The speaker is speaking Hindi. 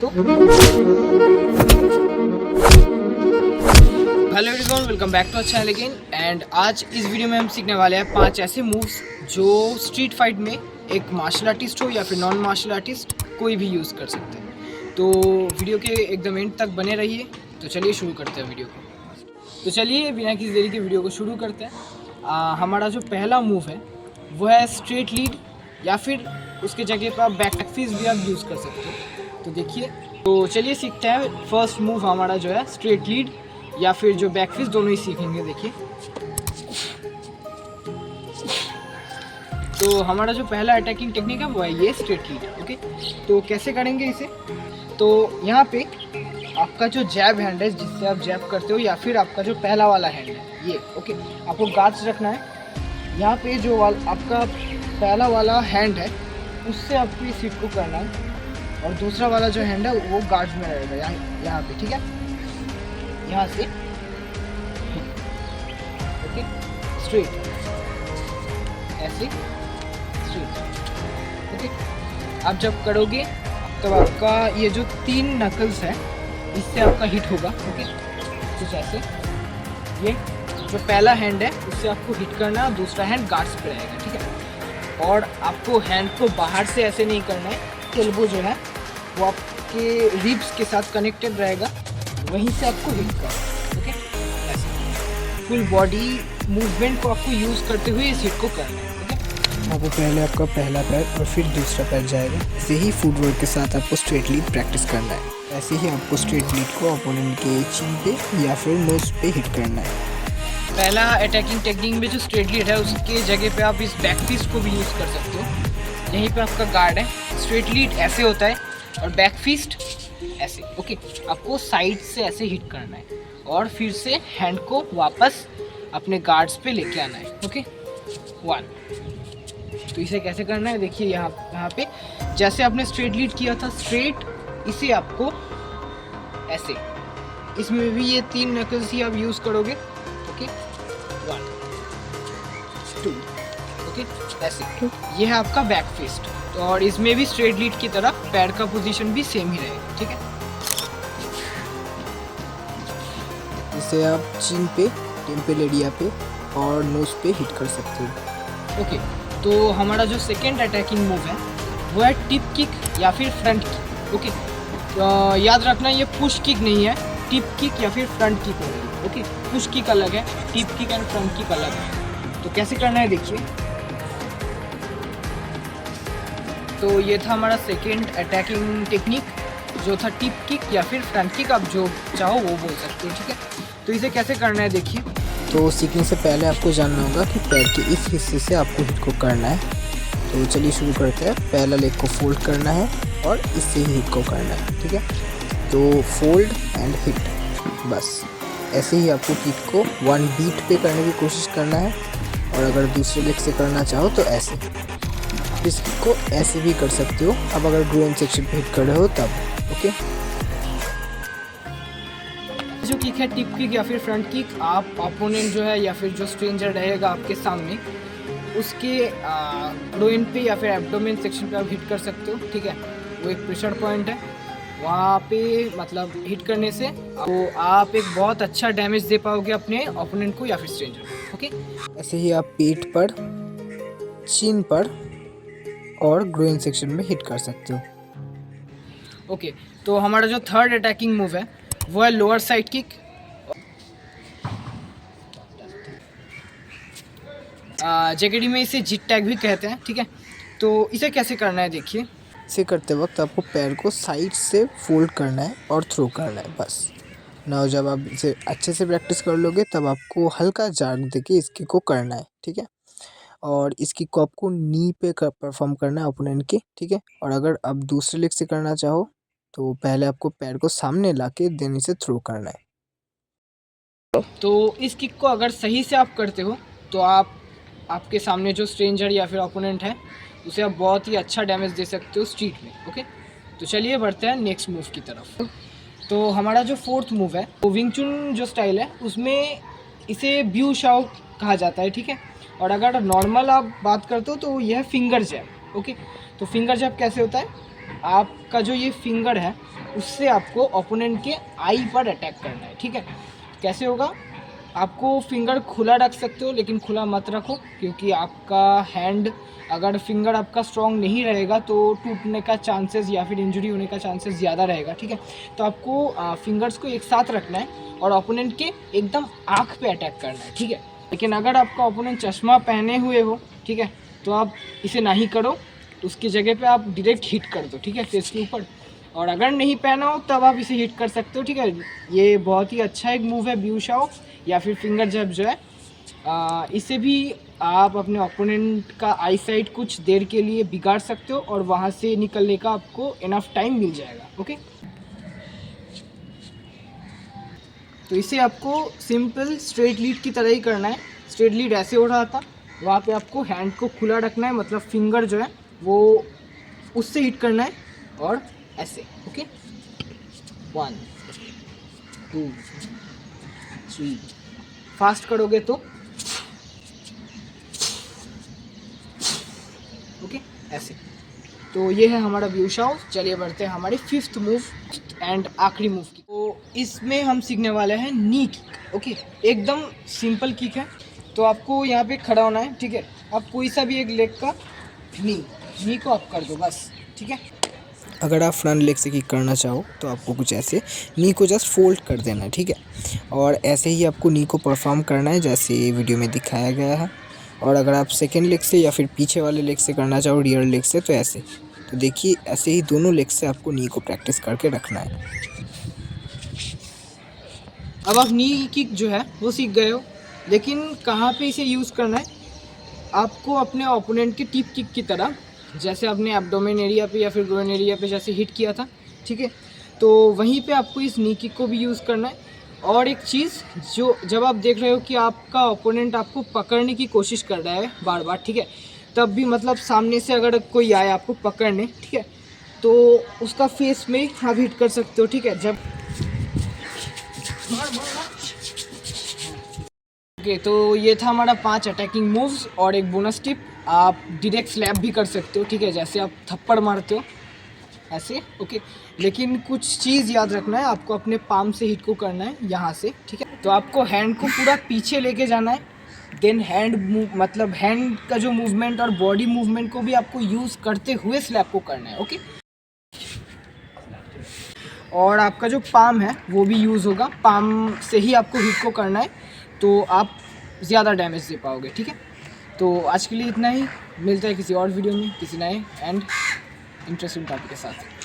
Hello everyone, welcome back to our channel again. And आज इस वीडियो में हम सीखने वाले हैं 5 ऐसे मूव्स जो स्ट्रीट फाइट में एक मार्शल आर्टिस्ट हो या फिर नॉन मार्शल आर्टिस्ट कोई भी यूज़ कर सकते हैं। तो वीडियो के एकदम एंड तक बने रहिए। तो चलिए शुरू करते हैं वीडियो को। तो चलिए बिना किसी देरी के वीडियो को शुरू करते हैं। हमारा जो पहला मूव है वो है स्ट्रेट लीड, या फिर उसके जगह पर आप बैक फिस्ट भी आप यूज़ कर सकते हो। तो देखिए, तो चलिए सीखते हैं। फर्स्ट मूव हमारा जो है स्ट्रेट लीड या फिर जो बैक फिस्ट, दोनों ही सीखेंगे। देखिए, तो हमारा जो पहला अटैकिंग टेक्निक है वो है ये स्ट्रेट लीड। ओके, तो कैसे करेंगे इसे? तो यहाँ पे आपका जो जैब हैंड है, जिससे आप जैब करते हो, या फिर आपका जो पहला वाला हैंड है ये, ओके, आपको गार्ड्स रखना है। यहाँ पे जो आपका पहला वाला हैंड है उससे आपको इस हिट को करना है, और दूसरा वाला जो हैंड है वो गार्ड्स में रहेगा यहाँ पे, ठीक है। यहाँ से ओके, स्ट्रेट, ऐसे स्ट्रेट। ओके, आप जब करोगे तब आपका ये जो 3 नकल्स है इससे आपका हिट होगा। ओके, कुछ ऐसे। ये जो पहला हैंड है उससे आपको हिट करना है, दूसरा हैंड गार्ड्स पे रहेगा, ठीक है। और आपको हैंड को बाहर से ऐसे नहीं करना है, एल्बो जो है वो आपके रिब्स के साथ कनेक्टेड रहेगा, वहीं से आपको हिट करना है। ओके, ऐसे फुल बॉडी मूवमेंट को आपको यूज़ करते हुए इस हिट को करना है। ओके, आपको पहले आपका पहला पैर और फिर दूसरा पैर जाएगा। ऐसे ही फुटवर्क के साथ आपको स्ट्रेट लीड प्रैक्टिस करना है। ऐसे ही आपको स्ट्रेट लीड को अपोनेंट के चिन पे या फिर नोज पे हिट करना है। पहला अटैकिंग टेक्निक में जो स्ट्रेट लीड है उसके जगह पे आप इस बैक फिस्ट को भी यूज़ कर सकते हो। यहीं पे आपका गार्ड है। स्ट्रेट लीड ऐसे होता है और बैक फिस्ट ऐसे। ओके, आपको साइड से ऐसे हिट करना है और फिर से हैंड को वापस अपने गार्ड्स पे लेके आना है। ओके, 1। तो इसे कैसे करना है देखिए, यहाँ पे जैसे आपने स्ट्रेट लीड किया था स्ट्रेट, इसे आपको ऐसे, इसमें भी ये 3 नकल्स ही आप यूज़ करोगे। ओके, 1 2, ओके, ऐसे। ये है आपका बैक फिस्ट। तो और इसमें भी स्ट्रेट लीड की तरह पैर का पोजीशन भी सेम ही रहेगा, ठीक है। इसे आप चिन पे, टेम्पल एरिया पे और नोज पे हिट कर सकते हो। ओके, तो हमारा जो सेकेंड अटैकिंग मूव है वो है टिप किक या फिर फ्रंट किक। ओके, याद रखना ये पुश किक नहीं है, टिप किक या फिर फ्रंट किक होगी। ओके, पुश किक अलग है, tip kick and front kick अलग है। तो कैसे करना है देखिए। तो ये था हमारा सेकेंड अटैकिंग टेक्निक, जो था टिप किक या फिर फ्रंट किक, आप जो चाहो वो बोल सकते हो, ठीक है। तो इसे कैसे करना है देखिए। तो सीखने से पहले आपको जानना होगा कि पैर के इस हिस्से से आपको हिट को करना है। तो चलिए शुरू करते हैं। पहला लेग को फोल्ड करना है और इससे ही हिट को करना है, ठीक है। तो फोल्ड एंड हिट, बस ऐसे ही आपको किक को 1 बीट पे करने की कोशिश करना है। और अगर दूसरे लेग से करना चाहो तो ऐसे, इस किक को ऐसे भी कर सकते हो। अब अगर ग्रोइन सेक्शन पे हिट कर रहे हो तब। ओके, जो किक है टिप किक या फिर फ्रंट किक, आप अपोनेंट जो है या फिर जो स्ट्रेंजर रहेगा आपके सामने, उसके ग्रोइन पे या फिर एब्डोमेन सेक्शन पे आप हिट कर सकते हो, ठीक है। वो एक प्रेशर पॉइंट है, वहाँ पे मतलब हिट करने से तो आप एक बहुत अच्छा डैमेज दे पाओगे अपने ओपोनेंट को या फिर स्ट्रेंजर को। ओके, ऐसे ही आप पेट पर, चिन पर और ग्रोइन सेक्शन में हिट कर सकते हो। ओके, तो हमारा जो थर्ड अटैकिंग मूव है वो है लोअर साइड किक। जेकेडी में इसे जिट टैग भी कहते हैं, ठीक है। तो इसे कैसे करना है देखिए। इसे करते वक्त आपको पैर को साइड से फोल्ड करना है और थ्रो करना है, बस। ना जब आप इसे अच्छे से प्रैक्टिस कर लोगे तब आपको हल्का जाग देके इसकी को करना है, ठीक है। और इसकी को आपको नी पे परफॉर्म करना है ओपोनेंट के, ठीक है। और अगर आप दूसरे लेग से करना चाहो तो पहले आपको पैर को सामने लाके देन इसे थ्रो करना है। तो इस किक को अगर सही से आप करते हो तो आपके सामने जो स्ट्रेंजर या फिर ओपोनेंट है उसे आप बहुत ही अच्छा डैमेज दे सकते हो स्ट्रीट में। ओके, तो चलिए बढ़ते हैं नेक्स्ट मूव की तरफ। तो हमारा जो फोर्थ मूव है वो विंग चुन जो स्टाइल है उसमें इसे ब्यू शाओ कहा जाता है, ठीक है। और अगर नॉर्मल आप बात करते हो तो यह है फिंगर जैब। ओके, तो फिंगर जैब कैसे होता है, आपका जो ये फिंगर है उससे आपको ओपोनेंट के आई पर अटैक करना है, ठीक है। कैसे होगा, आपको फिंगर खुला रख सकते हो लेकिन खुला मत रखो, क्योंकि आपका हैंड अगर फिंगर आपका स्ट्रॉन्ग नहीं रहेगा तो टूटने का चांसेस या फिर इंजरी होने का चांसेस ज़्यादा रहेगा, ठीक है। तो आपको फिंगर्स को एक साथ रखना है और ओपोनेंट के एकदम आँख पे अटैक करना है, ठीक है। लेकिन अगर आपका ओपोनेंट चश्मा पहने हुए हो, ठीक है, तो आप इसे नहीं करो, उसकी जगह पे आप डायरेक्ट हिट कर दो, ठीक है, फेस के ऊपर। और अगर नहीं पहना हो तब आप इसे हिट कर सकते हो, ठीक है। ये बहुत ही अच्छा एक मूव है ब्यूशाओ या फिर फिंगर जैब जो है। इसे भी आप अपने ओपोनेंट का आई साइट कुछ देर के लिए बिगाड़ सकते हो और वहाँ से निकलने का आपको इनफ टाइम मिल जाएगा, ओके। तो इसे आपको सिंपल स्ट्रेट लीड की तरह ही करना है। स्ट्रेट लीड ऐसे हो रहा था, वहाँ पे आपको हैंड को खुला रखना है, मतलब फिंगर जो है वो उससे हिट करना है और ऐसे, ओके। 1 2 3 फास्ट करोगे तो ओके ऐसे। तो ये है हमारा ब्यूशाओ। चलिए बढ़ते हैं हमारे फिफ्थ मूव एंड आखिरी मूव की। तो इसमें हम सीखने वाले हैं नी किक, ओके। एकदम सिंपल किक है। तो आपको यहाँ पे खड़ा होना है, ठीक है। आप कोई सा भी एक लेग का नी को आप कर दो बस, ठीक है। अगर आप फ्रंट लेग से किक करना चाहो तो आपको कुछ ऐसे नी को जस्ट फोल्ड कर देना है, ठीक है। और ऐसे ही आपको नी को परफॉर्म करना है जैसे वीडियो में दिखाया गया है। और अगर आप सेकेंड लेग से या फिर पीछे वाले लेग से करना चाहो, रियर लेग से, तो ऐसे। तो देखिए ऐसे ही दोनों लेग से आपको नी को प्रैक्टिस करके रखना है। अब आप नी किक जो है वो सीख गए हो, लेकिन कहाँ पे इसे यूज़ करना है, आपको अपने ओपोनेंट के टिप किक की तरह, जैसे आपने एब्डोमेन एरिया पे या फिर ग्रोइन एरिया पे जैसे हिट किया था, ठीक है। तो वहीं पे आपको इस नी किक को भी यूज़ करना है। और एक चीज़, जो जब आप देख रहे हो कि आपका ओपोनेंट आपको पकड़ने की कोशिश कर रहा है बार बार, ठीक है, तब भी मतलब सामने से अगर कोई आए आपको पकड़ने, ठीक है, तो उसका फेस में आप हिट कर सकते हो, ठीक है। जब ओके तो ये था हमारा 5 अटैकिंग मूव्स और एक बोनस टिप। आप डायरेक्ट स्लैप भी कर सकते हो, ठीक है, जैसे आप थप्पड़ मारते हो ऐसे, ओके। लेकिन कुछ चीज़ याद रखना है, आपको अपने पाम से हिट को करना है यहाँ से, ठीक है। तो आपको हैंड को पूरा पीछे लेके जाना है, देन हैंड मूव, मतलब हैंड का जो मूवमेंट और बॉडी मूवमेंट को भी आपको यूज़ करते हुए स्लैप को करना है, ओके। और आपका जो पाम है वो भी यूज़ होगा, पाम से ही आपको हिट को करना है, तो आप ज़्यादा डैमेज दे पाओगे, ठीक है। तो आज के लिए इतना ही, मिलता है किसी और वीडियो में किसी नए एंड इंटरेस्टिंग टॉपिक के साथ।